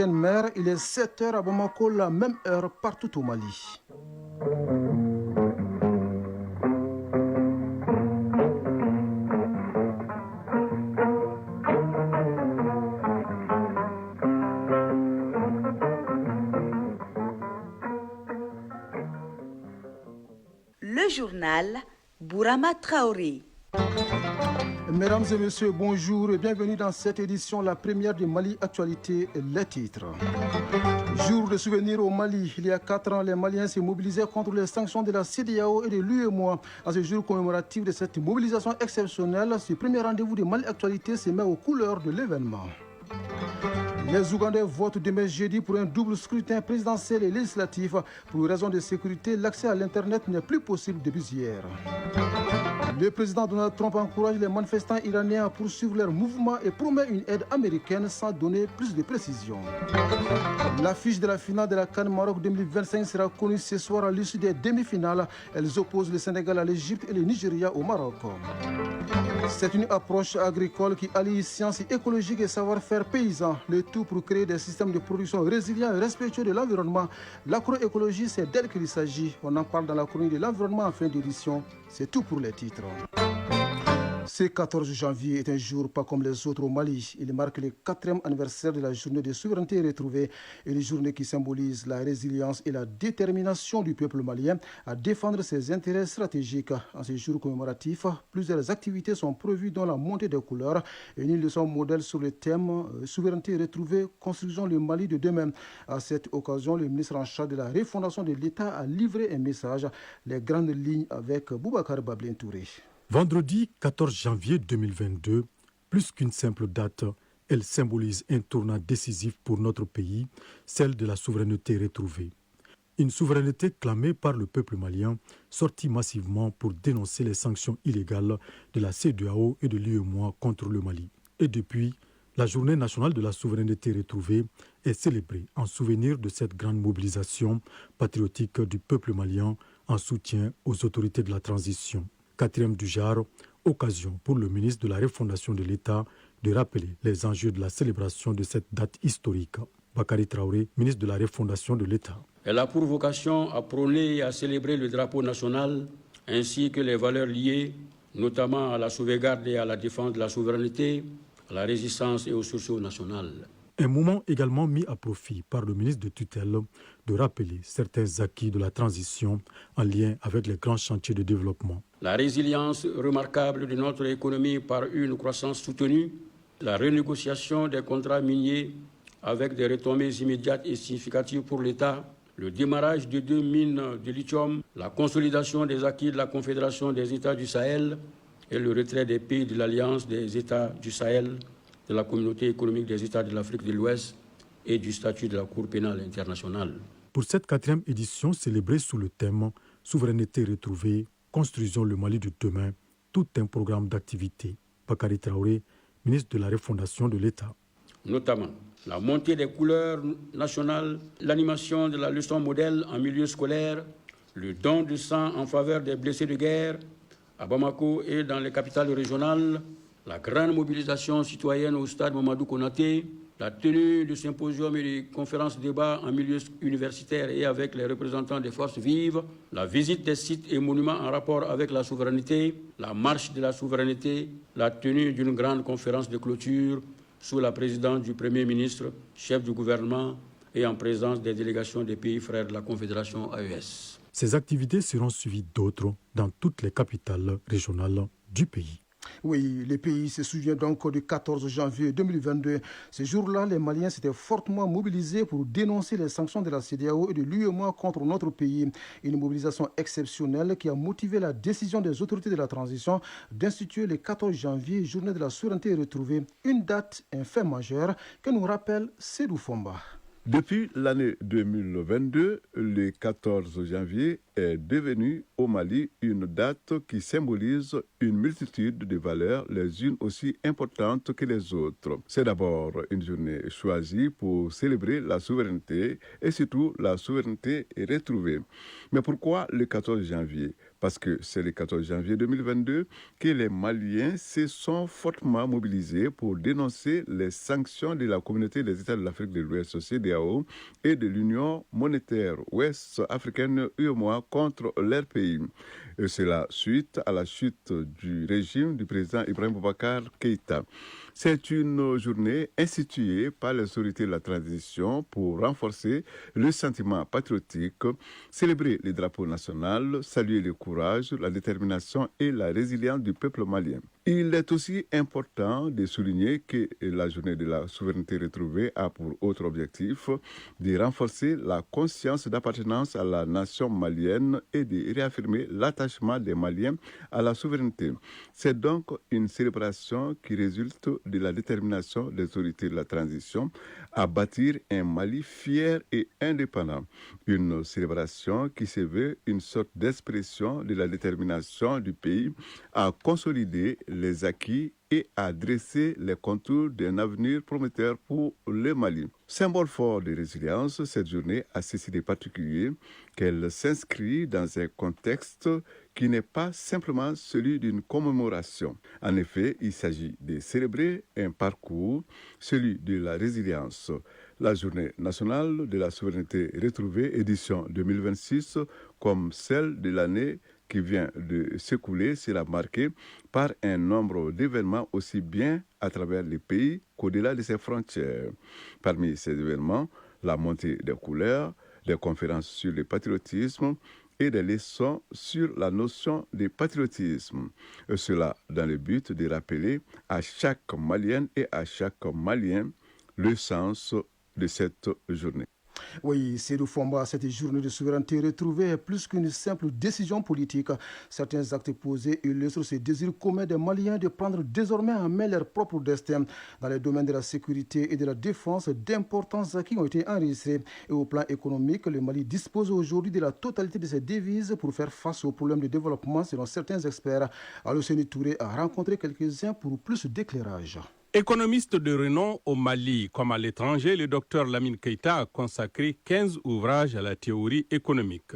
Mer, il est 7 heures à Bamako, la même heure partout au Mali. Le journal Bourama Traoré. Mesdames et messieurs, bonjour et bienvenue dans cette édition, la première du Mali Actualité, les titres. Jour de souvenir au Mali. Il y a 4 ans, les Maliens se mobilisaient contre les sanctions de la CEDEAO et de l'UEMOA. À ce jour commémoratif de cette mobilisation exceptionnelle, ce premier rendez-vous de Mali Actualité se met aux couleurs de l'événement. Les Ougandais votent demain jeudi pour un double scrutin présidentiel et législatif. Pour raison de sécurité, l'accès à l'Internet n'est plus possible depuis hier. Le président Donald Trump encourage les manifestants iraniens à poursuivre leur mouvement et promet une aide américaine sans donner plus de précisions. L'affiche de la finale de la CAN Maroc 2025 sera connue ce soir à l'issue des demi-finales. Elles opposent le Sénégal à l'Égypte et le Nigeria au Maroc. C'est une approche agricole qui allie sciences écologiques et savoir-faire paysan, le tout pour créer des systèmes de production résilients et respectueux de l'environnement. L'agroécologie, c'est d'elle qu'il s'agit. On en parle dans la chronique de l'environnement en fin d'édition. C'est tout pour les titres. Ce 14 janvier est un jour pas comme les autres au Mali. Il marque le 4e anniversaire de la journée de souveraineté retrouvée, une journée qui symbolise la résilience et la détermination du peuple malien à défendre ses intérêts stratégiques. En ce jour commémoratif, plusieurs activités sont prévues dans la montée des couleurs et une leçon modèle sur le thème souveraineté retrouvée, construisons le Mali de demain. À cette occasion, le ministre en charge de la refondation de l'État a livré un message, les grandes lignes avec Boubacar Bablin Touré. Vendredi 14 janvier 2022, plus qu'une simple date, elle symbolise un tournant décisif pour notre pays, celle de la souveraineté retrouvée. Une souveraineté clamée par le peuple malien, sorti massivement pour dénoncer les sanctions illégales de la CEDEAO et de l'UEMOA contre le Mali. Et depuis, la journée nationale de la souveraineté retrouvée est célébrée en souvenir de cette grande mobilisation patriotique du peuple malien en soutien aux autorités de la transition. 4e du genre, occasion pour le ministre de la refondation de l'État de rappeler les enjeux de la célébration de cette date historique. Bakary Traoré, ministre de la refondation de l'État. Elle a pour vocation à prôner et à célébrer le drapeau national ainsi que les valeurs liées, notamment à la sauvegarde et à la défense de la souveraineté, à la résistance et au sursaut national. Un moment également mis à profit par le ministre de tutelle de rappeler certains acquis de la transition en lien avec les grands chantiers de développement. La résilience remarquable de notre économie par une croissance soutenue, la renégociation des contrats miniers avec des retombées immédiates et significatives pour l'État, le démarrage de 2 mines de lithium, la consolidation des acquis de la Confédération des États du Sahel et le retrait des pays de l'Alliance des États du Sahel, de la Communauté économique des États de l'Afrique de l'Ouest et du statut de la Cour pénale internationale. Pour cette 4e édition célébrée sous le thème « Souveraineté retrouvée, construisons le Mali de demain », tout un programme d'activités. Bakary Traoré, ministre de la refondation de l'État. Notamment la montée des couleurs nationales, l'animation de la leçon modèle en milieu scolaire, le don de sang en faveur des blessés de guerre à Bamako et dans les capitales régionales, la grande mobilisation citoyenne au stade Mamadou Konaté, la tenue de symposiums et de conférences débats en milieu universitaire et avec les représentants des forces vives, la visite des sites et monuments en rapport avec la souveraineté, la marche de la souveraineté, la tenue d'une grande conférence de clôture sous la présidence du Premier ministre, chef du gouvernement et en présence des délégations des pays frères de la Confédération AES. Ces activités seront suivies d'autres dans toutes les capitales régionales du pays. Oui, le pays se souvient donc du 14 janvier 2022. Ce jour-là, les Maliens s'étaient fortement mobilisés pour dénoncer les sanctions de la CEDEAO et de l'UEMOA contre notre pays. Une mobilisation exceptionnelle qui a motivé la décision des autorités de la transition d'instituer le 14 janvier, journée de la souveraineté retrouvée, une date, un fait majeur que nous rappelle Sédou Fomba. Depuis l'année 2022, le 14 janvier est devenue au Mali une date qui symbolise une multitude de valeurs, les unes aussi importantes que les autres. C'est d'abord une journée choisie pour célébrer la souveraineté et surtout la souveraineté retrouvée. Mais pourquoi le 14 janvier ? Parce que c'est le 14 janvier 2022 que les Maliens se sont fortement mobilisés pour dénoncer les sanctions de la communauté des États de l'Afrique de l'Ouest, CEDEAO, et de l'Union monétaire ouest-africaine, UEMOA, contre leur pays. Et c'est la suite à la chute du régime du président Ibrahim Boubacar Keïta. C'est une journée instituée par les autorités de la transition pour renforcer le sentiment patriotique, célébrer les drapeaux nationaux, saluer le courage, la détermination et la résilience du peuple malien. Il est aussi important de souligner que la journée de la souveraineté retrouvée a pour autre objectif de renforcer la conscience d'appartenance à la nation malienne et de réaffirmer l'attachement des Maliens à la souveraineté. C'est donc une célébration qui résulte de la détermination des autorités de la transition à bâtir un Mali fier et indépendant. Une célébration qui se veut une sorte d'expression de la détermination du pays à consolider les acquis et à dresser les contours d'un avenir prometteur pour le Mali. Symbole fort de résilience, cette journée a ceci de particulier qu'elle s'inscrit dans un contexte qui n'est pas simplement celui d'une commémoration. En effet, il s'agit de célébrer un parcours, celui de la résilience. La journée nationale de la souveraineté retrouvée, édition 2026, comme celle de l'année qui vient de s'écouler, sera marquée par un nombre d'événements aussi bien à travers les pays qu'au-delà de ses frontières. Parmi ces événements, la montée des couleurs, des conférences sur le patriotisme et des leçons sur la notion de patriotisme. Et cela dans le but de rappeler à chaque Malienne et à chaque Malien le sens de cette journée. Oui, Seydou Fomba, cette journée de souveraineté retrouvée est plus qu'une simple décision politique. Certains actes posés illustrent ce désir commun des Maliens de prendre désormais en main leur propre destin. Dans les domaines de la sécurité et de la défense, d'importants acquis ont été enregistrés. Et au plan économique, le Mali dispose aujourd'hui de la totalité de ses devises pour faire face aux problèmes de développement, selon certains experts. Alocénie Touré a rencontré quelques-uns pour plus d'éclairage. Économiste de renom au Mali comme à l'étranger, le docteur Lamine Keïta a consacré 15 ouvrages à la théorie économique.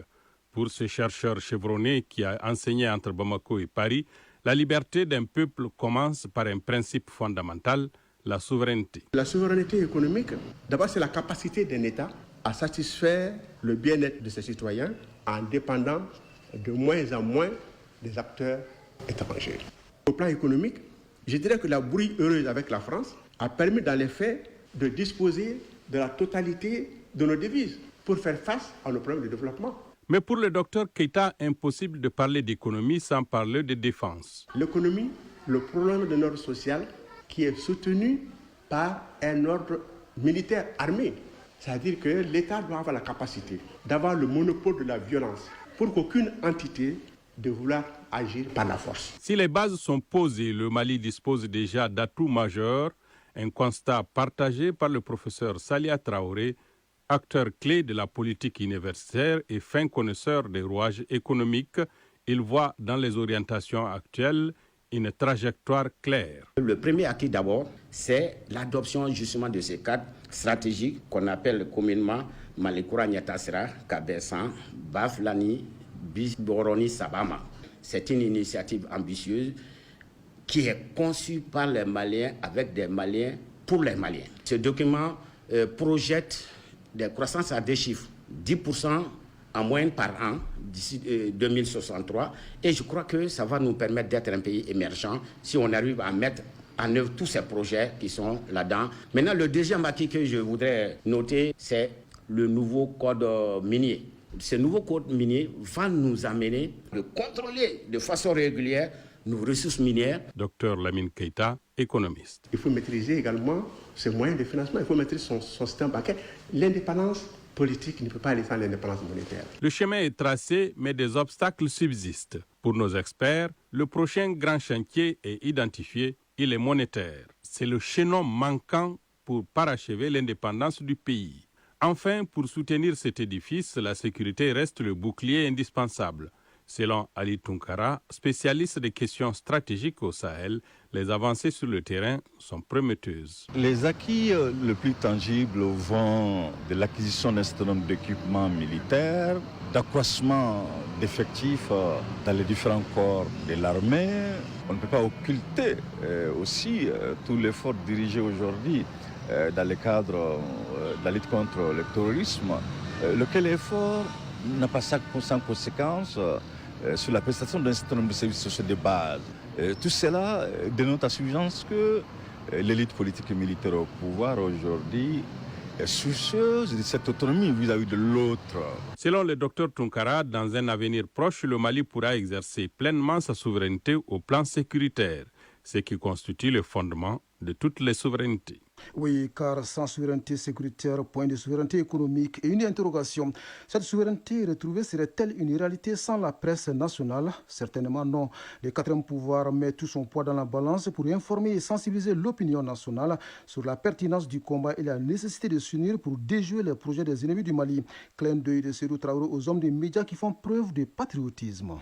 Pour ce chercheur chevronné qui a enseigné entre Bamako et Paris, la liberté d'un peuple commence par un principe fondamental, la souveraineté. La souveraineté économique, d'abord, c'est la capacité d'un État à satisfaire le bien-être de ses citoyens en dépendant de moins en moins des acteurs étrangers. Au plan économique, je dirais que la brouille heureuse avec la France a permis dans les faits de disposer de la totalité de nos devises pour faire face à nos problèmes de développement. Mais pour le docteur Keïta, impossible de parler d'économie sans parler de défense. L'économie, le problème de l'ordre social qui est soutenu par un ordre militaire armé. C'est-à-dire que l'État doit avoir la capacité d'avoir le monopole de la violence pour qu'aucune entité de vouloir agir par la force. Si les bases sont posées, le Mali dispose déjà d'atouts majeurs, un constat partagé par le professeur Salia Traoré, acteur clé de la politique universitaire et fin connaisseur des rouages économiques. Il voit dans les orientations actuelles une trajectoire claire. Le premier acquis d'abord, c'est l'adoption justement de ces cadres stratégiques qu'on appelle communément Malikoura Nyatasra, Kabessan, Baflani, Bisboroni Sabama. C'est une initiative ambitieuse qui est conçue par les Maliens avec des Maliens pour les Maliens. Ce document projette des croissances à deux chiffres, 10% en moyenne par an d'ici 2063. Et je crois que ça va nous permettre d'être un pays émergent si on arrive à mettre en œuvre tous ces projets qui sont là-dedans. Maintenant, le deuxième acquis que je voudrais noter, c'est le nouveau code minier. Ce nouveau code minier va nous amener à contrôler de façon régulière nos ressources minières. Docteur Lamine Keïta, économiste. Il faut maîtriser également ses moyens de financement, il faut maîtriser son système bancaire. L'indépendance politique ne peut pas aller sans l'indépendance monétaire. Le chemin est tracé, mais des obstacles subsistent. Pour nos experts, le prochain grand chantier est identifié, il est monétaire. C'est le chaînon manquant pour parachever l'indépendance du pays. Enfin, pour soutenir cet édifice, la sécurité reste le bouclier indispensable. Selon Ali Tunkara, spécialiste des questions stratégiques au Sahel, les avancées sur le terrain sont prometteuses. Les acquis les plus tangibles vont de l'acquisition d'un certain nombre d'équipements militaires, d'accroissement d'effectifs dans les différents corps de l'armée. On ne peut pas occulter aussi tout l'effort dirigé aujourd'hui dans le cadre de la lutte contre le terrorisme, lequel effort n'a pas sans conséquence sur la prestation d'un certain nombre de services sociaux de base. Tout cela dénote à suffisance que l'élite politique et militaire au pouvoir aujourd'hui est soucieuse de cette autonomie vis-à-vis de l'autre. Selon le docteur Tunkara, dans un avenir proche, le Mali pourra exercer pleinement sa souveraineté au plan sécuritaire, ce qui constitue le fondement de toutes les souverainetés. Oui, car sans souveraineté sécuritaire, point de souveraineté économique et une interrogation. Cette souveraineté retrouvée serait-elle une réalité sans la presse nationale? Certainement non. Le quatrième pouvoir met tout son poids dans la balance pour informer et sensibiliser l'opinion nationale sur la pertinence du combat et la nécessité de s'unir pour déjouer les projets des ennemis du Mali. Clin d'œil de Sédou Traoré aux hommes des médias qui font preuve de patriotisme.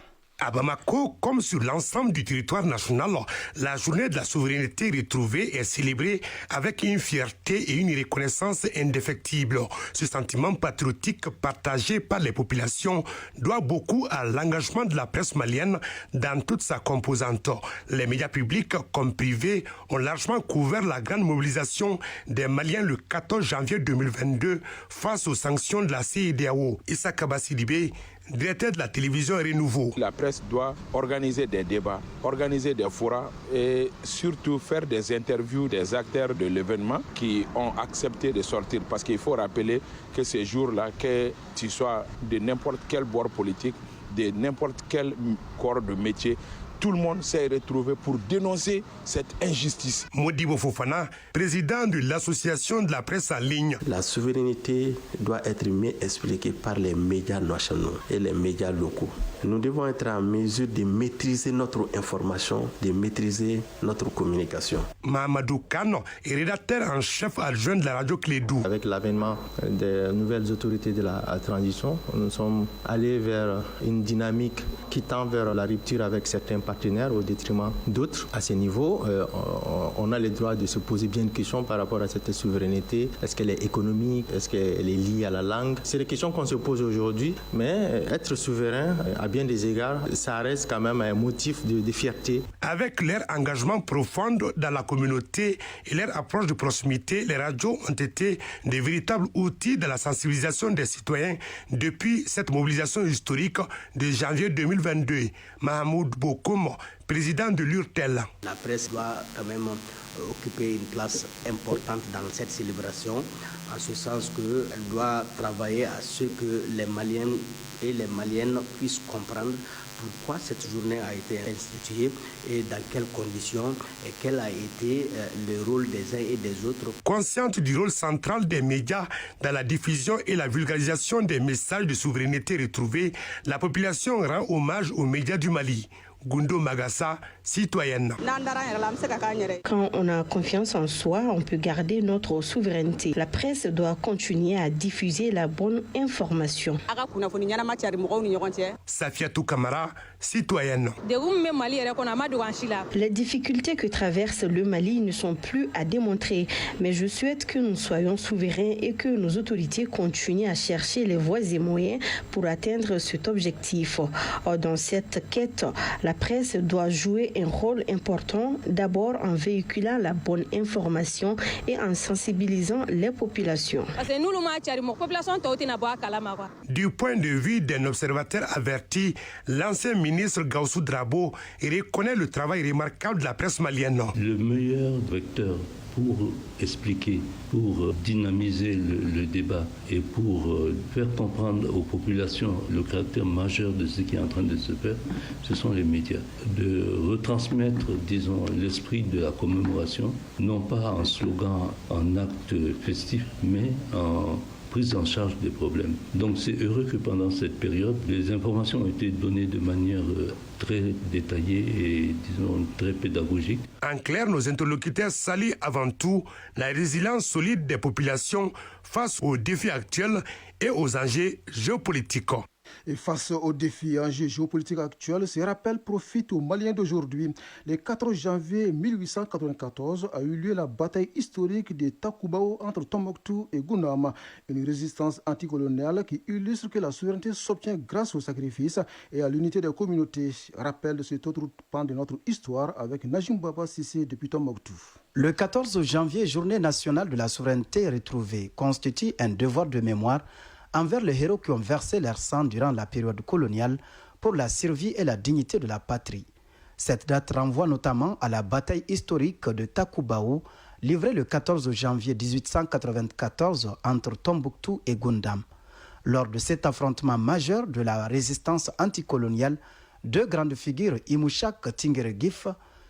À Bamako, comme sur l'ensemble du territoire national, la journée de la souveraineté retrouvée est célébrée avec une fierté et une reconnaissance indéfectible. Ce sentiment patriotique partagé par les populations doit beaucoup à l'engagement de la presse malienne dans toute sa composante. Les médias publics comme privés ont largement couvert la grande mobilisation des Maliens le 14 janvier 2022 face aux sanctions de la CEDEAO. Issa Kabassidibé, directeur de la télévision Renouveau. La presse doit organiser des débats, organiser des forums et surtout faire des interviews des acteurs de l'événement qui ont accepté de sortir. Parce qu'il faut rappeler que ces jours-là, que tu sois de n'importe quel bord politique, de n'importe quel corps de métier, tout le monde s'est retrouvé pour dénoncer cette injustice. Modibo Fofana, président de l'association de la presse en ligne. La souveraineté doit être mieux expliquée par les médias nationaux et les médias locaux. Nous devons être en mesure de maîtriser notre information, de maîtriser notre communication. Mahamadou Kano est rédacteur en chef adjoint de la radio Clédou. Avec l'avènement des nouvelles autorités de la transition, nous sommes allés vers une dynamique qui tend vers la rupture avec certains partenaires au détriment d'autres. À ce niveau, on a le droit de se poser bien une question par rapport à cette souveraineté. Est-ce qu'elle est économique? Est-ce qu'elle est liée à la langue? C'est des questions qu'on se pose aujourd'hui, mais être souverain, à bien des égards, ça reste quand même un motif de fierté. Avec leur engagement profond dans la communauté et leur approche de proximité, les radios ont été des véritables outils de la sensibilisation des citoyens depuis cette mobilisation historique de janvier 2022. Mahmoud Bokoum, président de l'URTEL. La presse doit quand même occuper une place importante dans cette célébration, en ce sens qu'elle doit travailler à ce que les Maliens et les Maliennes puissent comprendre pourquoi cette journée a été instituée et dans quelles conditions et quel a été le rôle des uns et des autres. Consciente du rôle central des médias dans la diffusion et la vulgarisation des messages de souveraineté retrouvés, la population rend hommage aux médias du Mali. Gundo Magassa, citoyenne. Quand on a confiance en soi, on peut garder notre souveraineté. La presse doit continuer à diffuser la bonne information. Safiatou Kamara, citoyenne. Les difficultés que traverse le Mali ne sont plus à démontrer, mais je souhaite que nous soyons souverains et que nos autorités continuent à chercher les voies et moyens pour atteindre cet objectif. Dans cette quête, la presse doit jouer un rôle important, d'abord en véhiculant la bonne information et en sensibilisant les populations. Du point de vue d'un observateur averti, l'ancien ministre Gaussou Drabo reconnaît le travail remarquable de la presse malienne. Le meilleur vecteur pour expliquer, pour dynamiser le débat et pour faire comprendre aux populations le caractère majeur de ce qui est en train de se faire, ce sont les médias. De retransmettre, disons, l'esprit de la commémoration, non pas en slogan, en acte festif, mais en prise en charge des problèmes. Donc c'est heureux que pendant cette période, les informations ont été données de manière très détaillée et, disons, très pédagogique. En clair, nos interlocuteurs saluent avant tout la résilience solide des populations face aux défis actuels et aux enjeux géopolitiques. Et face aux défis et enjeux géopolitiques actuels, ce rappel profite aux Maliens d'aujourd'hui. Le 14 janvier 1894 a eu lieu la bataille historique de Takoubao entre Tombouctou et Gounam, une résistance anticoloniale qui illustre que la souveraineté s'obtient grâce au sacrifice et à l'unité des communautés. Rappel de cet autre pan de notre histoire avec Najim Baba Sissé depuis Tombouctou. Le 14 janvier, journée nationale de la souveraineté retrouvée, constitue un devoir de mémoire envers les héros qui ont versé leur sang durant la période coloniale pour la survie et la dignité de la patrie. Cette date renvoie notamment à la bataille historique de Takoubao, livrée le 14 janvier 1894 entre Tombouctou et Goundam. Lors de cet affrontement majeur de la résistance anticoloniale, deux grandes figures, Imouchak Tinguere-Gif,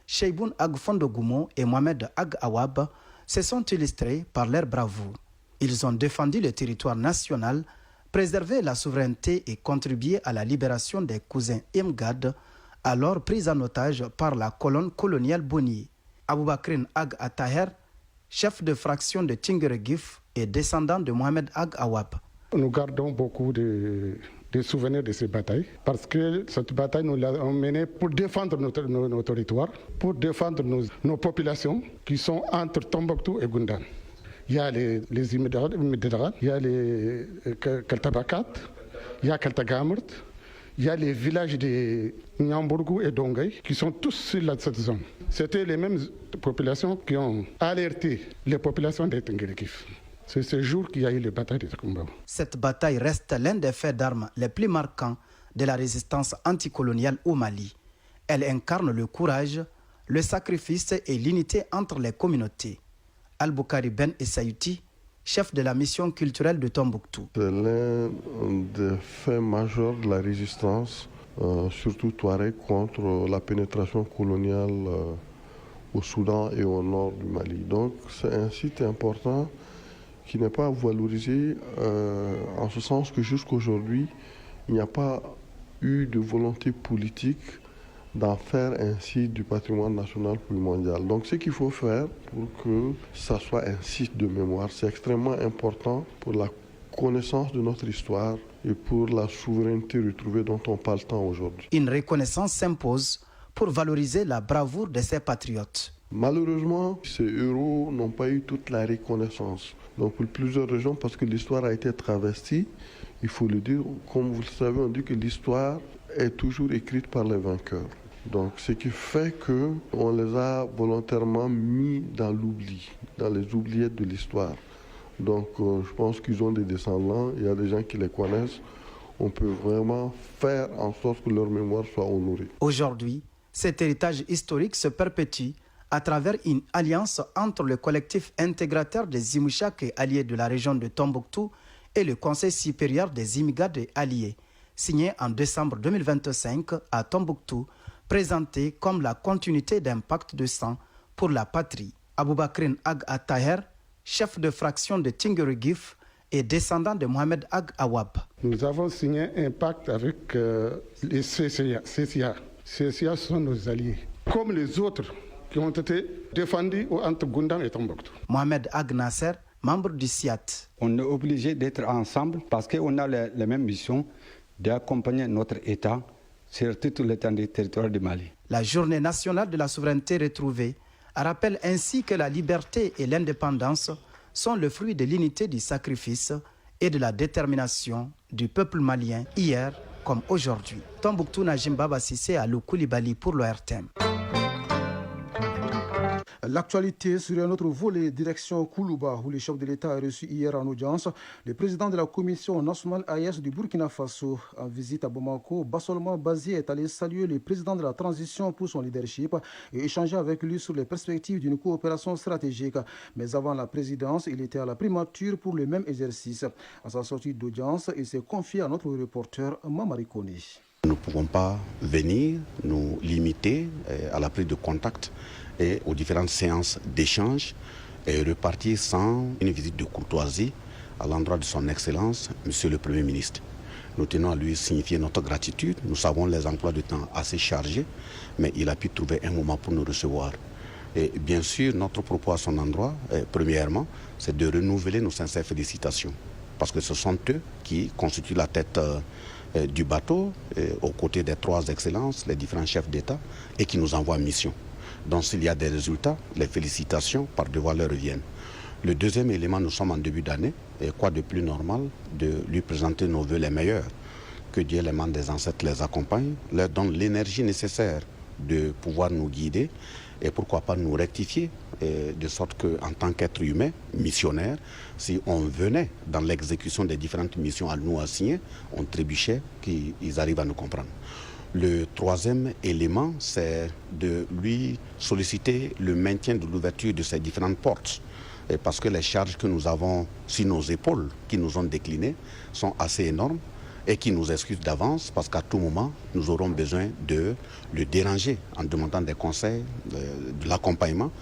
Cheiboun Ag Fondogumo et Mohamed Ag Awab, se sont illustrés par leur bravoure. Ils ont défendu le territoire national, préservé la souveraineté et contribué à la libération des cousins Imgad, alors pris en otage par la colonne coloniale Boni. Aboubakrin Ag Ataher, chef de fraction de Tinguere-Gif et descendant de Mohamed Ag Awab. Nous gardons beaucoup de souvenirs de ces batailles, parce que cette bataille nous l'a menée pour défendre nos territoires, pour défendre nos populations qui sont entre Tombouctou et Goundam. Il y a les Imedrat, il y a les Kaltabakat, il y a Kaltagamert, il y a les villages de Nyambourgou et Dongay qui sont tous sur cette zone. C'était les mêmes populations qui ont alerté les populations de Tinguere-Gif. C'est ce jour qu'il y a eu les batailles de Takoubao. Cette bataille reste l'un des faits d'armes les plus marquants de la résistance anticoloniale au Mali. Elle incarne le courage, le sacrifice et l'unité entre les communautés. Al-Boukari Ben Essaouti, chef de la mission culturelle de Tombouctou. C'est l'un des faits majeurs de la résistance, surtout Touareg, contre la pénétration coloniale au Soudan et au nord du Mali. Donc c'est un site important qui n'est pas valorisé en ce sens que jusqu'aujourd'hui, il n'y a pas eu de volonté politique d'en faire un site du patrimoine national mondial. Donc ce qu'il faut faire pour que ça soit un site de mémoire, c'est extrêmement important pour la connaissance de notre histoire et pour la souveraineté retrouvée dont on parle tant aujourd'hui. Une reconnaissance s'impose pour valoriser la bravoure de ces patriotes. Malheureusement, ces héros n'ont pas eu toute la reconnaissance. Donc pour plusieurs raisons, parce que l'histoire a été travestie, il faut le dire, comme vous le savez, on dit que l'histoire est toujours écrite par les vainqueurs. Donc ce qui fait qu'on les a volontairement mis dans l'oubli, dans les oubliettes de l'histoire. Donc je pense qu'ils ont des descendants, il y a des gens qui les connaissent. On peut vraiment faire en sorte que leur mémoire soit honorée. Aujourd'hui, cet héritage historique se perpétue à travers une alliance entre le collectif intégrateur des Imouchak et alliés de la région de Tombouctou et le Conseil supérieur des Imigad et alliés, signé en décembre 2025 à Tombouctou, présenté comme la continuité d'un pacte de sang pour la patrie. Aboubakrin Ag Ataher, chef de fraction de Tinguere-Gif et descendant de Mohamed Ag Awab. Nous avons signé un pacte avec les CCA. CCA sont nos alliés, comme les autres qui ont été défendus entre Goundam et Tombouctou. Mohamed Ag Nasser, membre du SIAT. On est obligé d'être ensemble parce qu'on a la même mission d'accompagner notre État sur toute l'étendue du territoire du Mali. La journée nationale de la souveraineté retrouvée rappelle ainsi que la liberté et l'indépendance sont le fruit de l'unité du sacrifice et de la détermination du peuple malien hier comme aujourd'hui. Tombouctou, Najim Baba Sissé, Alou Koulibaly pour l'ORTM. L'actualité sur un autre volet, direction Koulouba, où le chef de l'État a reçu hier en audience le président de la Commission nationale AES du Burkina Faso. En visite à Bamako, Bassolman Bazié est allé saluer le président de la transition pour son leadership et échanger avec lui sur les perspectives d'une coopération stratégique. Mais avant la présidence, il était à la primature pour le même exercice. À sa sortie d'audience, il s'est confié à notre reporter Mamari Kone. Nous ne pouvons pas venir nous limiter à la prise de contact et aux différentes séances d'échange et repartir sans une visite de courtoisie à l'endroit de son Excellence, Monsieur le Premier ministre. Nous tenons à lui signifier notre gratitude. Nous savons les emplois de temps assez chargés, mais il a pu trouver un moment pour nous recevoir. Et bien sûr, notre propos à son endroit, premièrement, c'est de renouveler nos sincères félicitations. Parce que ce sont eux qui constituent la tête du bateau, aux côtés des 3 excellences, les différents chefs d'État, et qui nous envoient en mission. Donc s'il y a des résultats, les félicitations par devoir leur reviennent. Le deuxième élément, nous sommes en début d'année, et quoi de plus normal de lui présenter nos vœux les meilleurs. Que Dieu, les membres des ancêtres, les accompagne, leur donne l'énergie nécessaire de pouvoir nous guider et pourquoi pas nous rectifier, de sorte qu'en tant qu'être humain, missionnaire, si on venait dans l'exécution des différentes missions à nous assigner, on trébuchait, qu'ils arrivent à nous comprendre. Le troisième élément, c'est de lui solliciter le maintien de l'ouverture de ces différentes portes. Parce que les charges que nous avons sur nos épaules, qui nous ont déclinées, sont assez énormes et qui nous excusent d'avance parce qu'à tout moment, nous aurons besoin de le déranger en demandant des conseils, de l'accompagnement,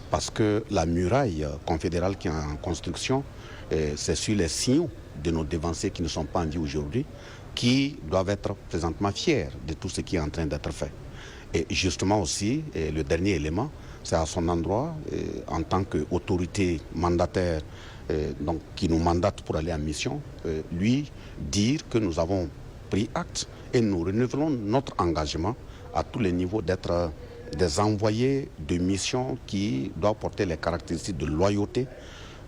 parce que la muraille confédérale qui est en construction, c'est sur les signaux de nos dévanciers qui ne sont pas en vie aujourd'hui, qui doivent être présentement fiers de tout ce qui est en train d'être fait. Et justement aussi, le dernier élément, c'est à son endroit, en tant qu'autorité mandataire donc, qui nous mandate pour aller en mission, lui dire que nous avons pris acte et nous renouvelons notre engagement à tous les niveaux d'être des envoyés de mission qui doivent porter les caractéristiques de loyauté,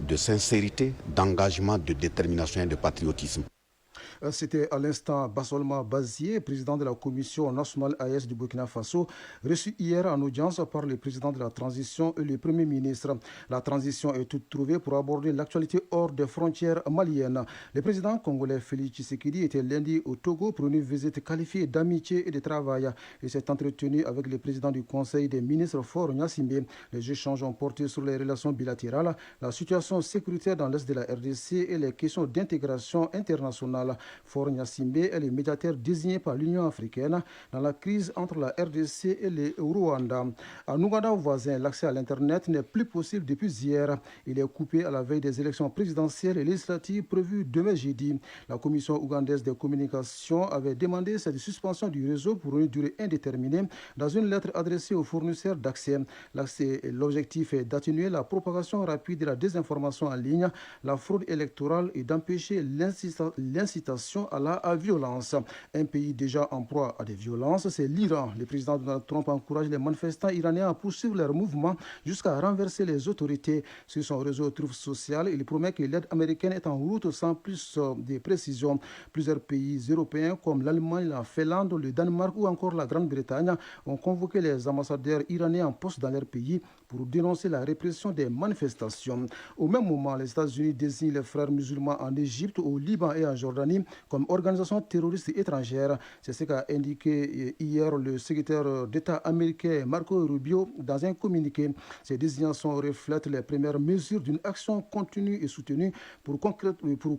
de sincérité, d'engagement, de détermination et de patriotisme. C'était à l'instant Bassolma Bazié, président de la Commission nationale AES du Burkina Faso, reçu hier en audience par le président de la transition et le Premier ministre. La transition est toute trouvée pour aborder l'actualité hors des frontières maliennes. Le président congolais Félix Tshisekedi était lundi au Togo pour une visite qualifiée d'amitié et de travail. Il s'est entretenu avec le président du Conseil des ministres Faure Gnassingbé. Les échanges ont porté sur les relations bilatérales, la situation sécuritaire dans l'est de la RDC et les questions d'intégration internationale. Faure Gnassingbé est le médiateur désigné par l'Union africaine dans la crise entre la RDC et le Rwanda. En Ouganda voisin, l'accès à l'Internet n'est plus possible depuis hier. Il est coupé à la veille des élections présidentielles et législatives prévues demain jeudi. La Commission ougandaise des communications avait demandé cette suspension du réseau pour une durée indéterminée dans une lettre adressée aux fournisseurs d'accès. L'objectif est d'atténuer la propagation rapide de la désinformation en ligne, la fraude électorale et d'empêcher l'incitation à la violence. Un pays déjà en proie à des violences, c'est l'Iran. Le président Donald Trump encourage les manifestants iraniens à poursuivre leur mouvement jusqu'à renverser les autorités. Sur son réseau Truth Social, il promet que l'aide américaine est en route sans plus de précisions. Plusieurs pays européens comme l'Allemagne, la Finlande, le Danemark ou encore la Grande-Bretagne ont convoqué les ambassadeurs iraniens en poste dans leur pays pour dénoncer la répression des manifestations. Au même moment, les États-Unis désignent les frères musulmans en Égypte, au Liban et en Jordanie comme organisation terroriste étrangère. C'est ce qu'a indiqué hier le secrétaire d'État américain Marco Rubio dans un communiqué. Ces désignations reflètent les premières mesures d'une action continue et soutenue pour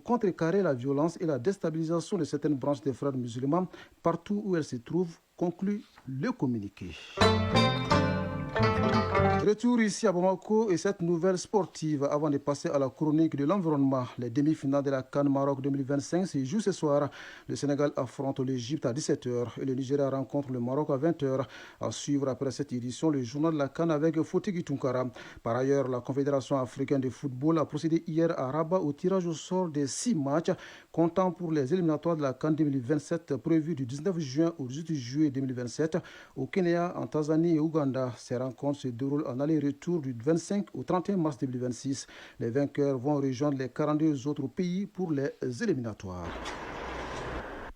contrecarrer la violence et la déstabilisation de certaines branches des frères musulmans partout où elles se trouvent, conclut le communiqué. Retour ici à Bamako et cette nouvelle sportive avant de passer à la chronique de l'environnement. Les demi-finales de la CAN Maroc 2025 se jouent ce soir. Le Sénégal affronte l'Égypte à 17h et le Nigeria rencontre le Maroc à 20h. À suivre après cette édition, le journal de la CAN avec Fotigi Tunkara. Par ailleurs, la Confédération africaine de football a procédé hier à Rabat au tirage au sort des 6 matchs comptant pour les éliminatoires de la CAN 2027 prévus du 19 juin au 18 juillet 2027 au Kenya, en Tanzanie et Ouganda. Ces rencontres se déroulent en aller-retour du 25 au 31 mars 2026. Les vainqueurs vont rejoindre les 42 autres pays pour les éliminatoires.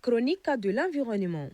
Chronique de l'environnement.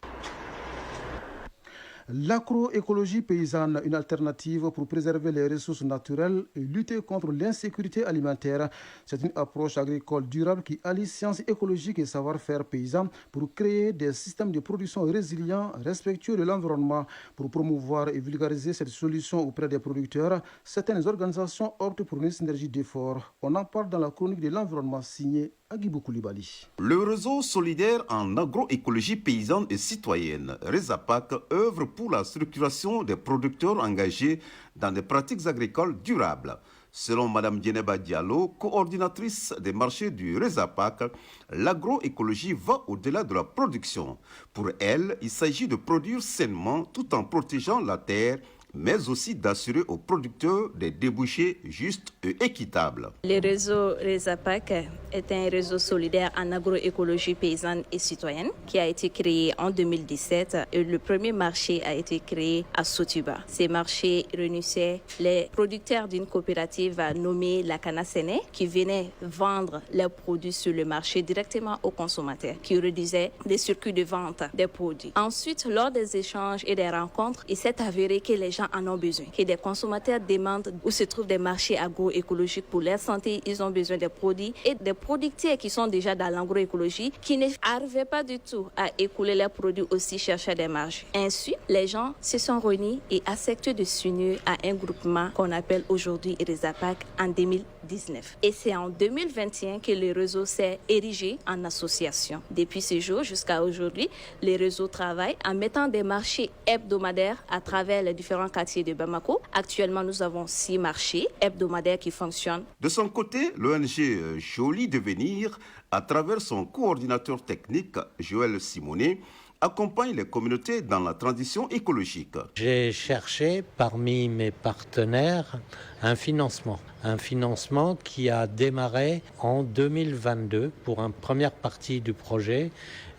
L'agroécologie paysanne, une alternative pour préserver les ressources naturelles et lutter contre l'insécurité alimentaire. C'est une approche agricole durable qui allie sciences écologiques et savoir-faire paysan pour créer des systèmes de production résilients, respectueux de l'environnement. Pour promouvoir et vulgariser cette solution auprès des producteurs, certaines organisations optent pour une synergie d'efforts. On en parle dans la chronique de l'environnement signée Agibou Koulibaly. Le réseau solidaire en agroécologie paysanne et citoyenne, RESAPAC, œuvre pour la structuration des producteurs engagés dans des pratiques agricoles durables. Selon Mme Djeneba Diallo, coordinatrice des marchés du RESAPAC, l'agroécologie va au-delà de la production. Pour elle, il s'agit de produire sainement tout en protégeant la terre, mais aussi d'assurer aux producteurs des débouchés justes et équitables. Le réseau RESAPAC est un réseau solidaire en agroécologie paysanne et citoyenne qui a été créé en 2017 et le premier marché a été créé à Sotuba. Ces marchés réunissaient les producteurs d'une coopérative nommée la Canasene qui venaient vendre leurs produits sur le marché directement aux consommateurs qui réduisaient les circuits de vente des produits. Ensuite, lors des échanges et des rencontres, il s'est avéré que les gens en ont besoin, que des consommateurs demandent où se trouvent des marchés agroécologiques pour leur santé. Ils ont besoin des produits et des producteurs qui sont déjà dans l'agroécologie qui n'arrivaient pas du tout à écouler leurs produits aussi cherchaient des marges. Ainsi, les gens se sont réunis et accepté de s'unir à un groupement qu'on appelle aujourd'hui RESAPAC en 2019. Et c'est en 2021 que le réseau s'est érigé en association. Depuis ce jour jusqu'à aujourd'hui, le réseau travaille en mettant des marchés hebdomadaires à travers les différents quartiers de Bamako. Actuellement, nous avons 6 marchés hebdomadaires qui fonctionnent. De son côté, l'ONG Joli Devenir, à travers son coordinateur technique, Joël Simonet, accompagne les communautés dans la transition écologique. J'ai cherché parmi mes partenaires un financement qui a démarré en 2022 pour une première partie du projet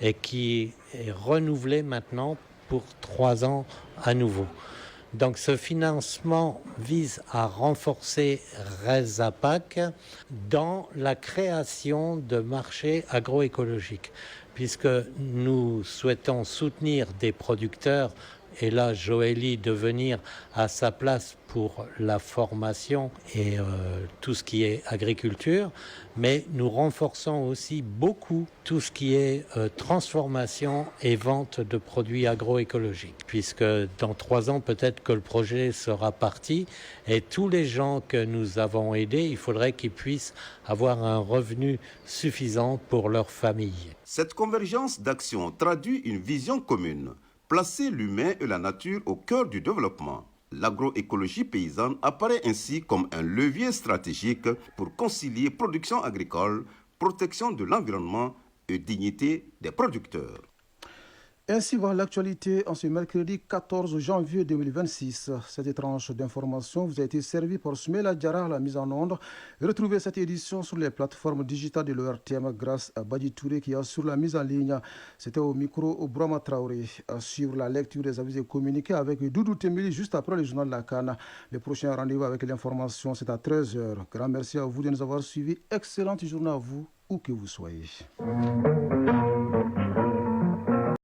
et qui est renouvelé maintenant pour 3 ans à nouveau. Donc ce financement vise à renforcer RESAPAC dans la création de marchés agroécologiques, puisque nous souhaitons soutenir des producteurs, et là Joëlie Devenir à sa place pour la formation et tout ce qui est agriculture, mais nous renforçons aussi beaucoup tout ce qui est transformation et vente de produits agroécologiques, puisque dans 3 ans peut-être que le projet sera parti et tous les gens que nous avons aidés, il faudrait qu'ils puissent avoir un revenu suffisant pour leur famille. Cette convergence d'actions traduit une vision commune, placer l'humain et la nature au cœur du développement. L'agroécologie paysanne apparaît ainsi comme un levier stratégique pour concilier production agricole, protection de l'environnement et dignité des producteurs. Ainsi va l'actualité en ce mercredi 14 janvier 2026. Cette tranche d'information vous a été servie par Sumela Diarra à la mise en onde. Retrouvez cette édition sur les plateformes digitales de l'ORTM grâce à Badi Touré qui assure la mise en ligne. C'était au micro Brahma Traoré. À suivre la lecture des avis et communiqués avec Doudou Temili juste après le journal de la Cannes. Le prochain rendez-vous avec l'information, c'est à 13h. Grand merci à vous de nous avoir suivis. Excellente journée à vous, où que vous soyez.